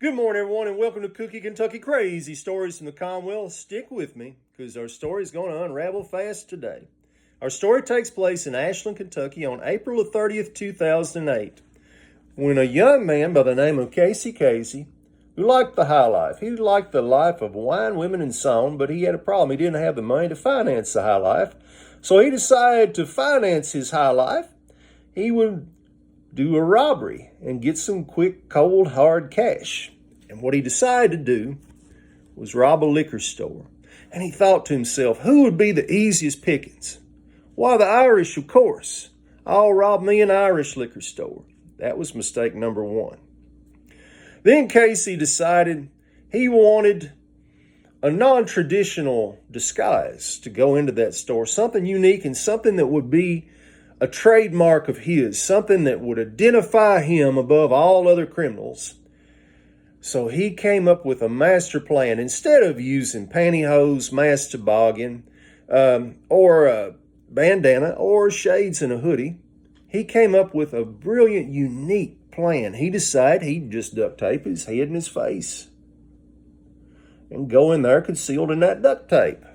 Good morning, everyone, and welcome to Cookie Kentucky Crazy Stories from the Commonwealth. Stick with me, because our story is going to unravel fast today. Our story takes place in Ashland, Kentucky on April the 30th, 2008, when a young man by the name of Casey, who liked the high life. He liked the life of wine, women, and song, but he had a problem. He didn't have the money to finance the high life, so he decided to finance his high life. He would do a robbery and get some quick, cold, hard cash. And what he decided to do was rob a liquor store. And he thought to himself, who would be the easiest pickings? Why, the Irish, of course. I'll rob me an Irish liquor store. That was mistake number one. Then Casey decided he wanted a non-traditional disguise to go into that store, something unique and something that would be a trademark of his, something that would identify him above all other criminals. So he came up with a master plan. Instead of using pantyhose, mask toboggan, or a bandana, or shades and a hoodie, he came up with a brilliant, unique plan. He decided he'd just duct tape his head and his face and go in there concealed in that duct tape.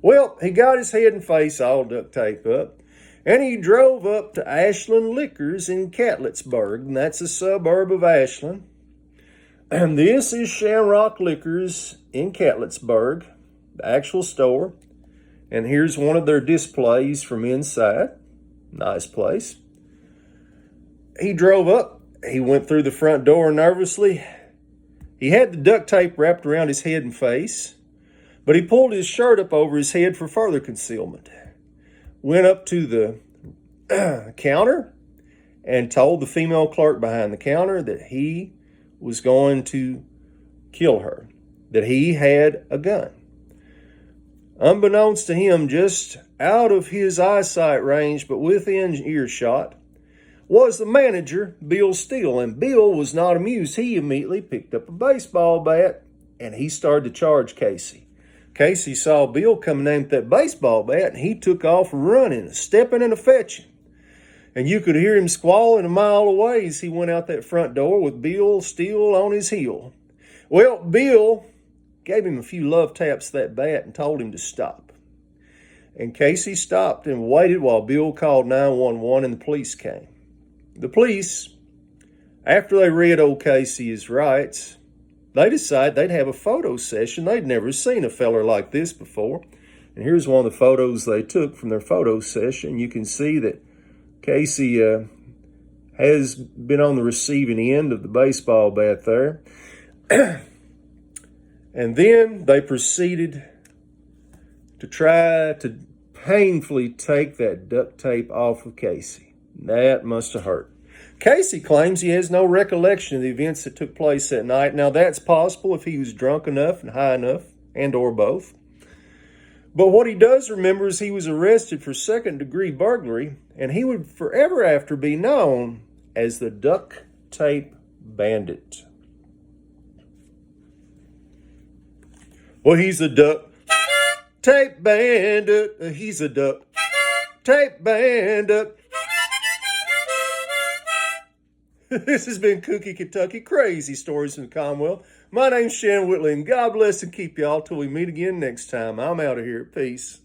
Well, he got his head and face all duct taped up, and he drove up to Ashland Liquors in Catletsburg, and that's a suburb of Ashland. And this is Shamrock Liquors in Catletsburg, the actual store. And here's one of their displays from inside. Nice place. He drove up. He went through the front door nervously. He had the duct tape wrapped around his head and face, but he pulled his shirt up over his head for further concealment. Went up to the counter and told the female clerk behind the counter that he was going to kill her, that he had a gun. Unbeknownst to him, just out of his eyesight range, but within earshot, was the manager, Bill Steele. And Bill was not amused. He immediately picked up a baseball bat and he started to charge Casey. Casey saw Bill coming in with that baseball bat and he took off running, stepping and a fetching. And you could hear him squalling a mile away as he went out that front door with Bill Steele on his heel. Well, Bill gave him a few love taps to that bat and told him to stop. And Casey stopped and waited while Bill called 911 and the police came. The police, after they read old Casey's rights, they decided they'd have a photo session. They'd never seen a feller like this before. And here's one of the photos they took from their photo session. You can see that Casey has been on the receiving end of the baseball bat there. And then they proceeded to try to painfully take that duct tape off of Casey. That must have hurt. Casey claims he has no recollection of the events that took place that night. Now, that's possible if he was drunk enough and high enough, and or both. But what he does remember is he was arrested for second-degree burglary, and he would forever after be known as the Duct Tape Bandit. Well, he's a duct tape bandit. He's a duct tape bandit. This has been Cookie Kentucky Crazy Stories from the Commonwealth. My name's Shannon Whitley, and God bless and keep y'all till we meet again next time. I'm out of here. Peace.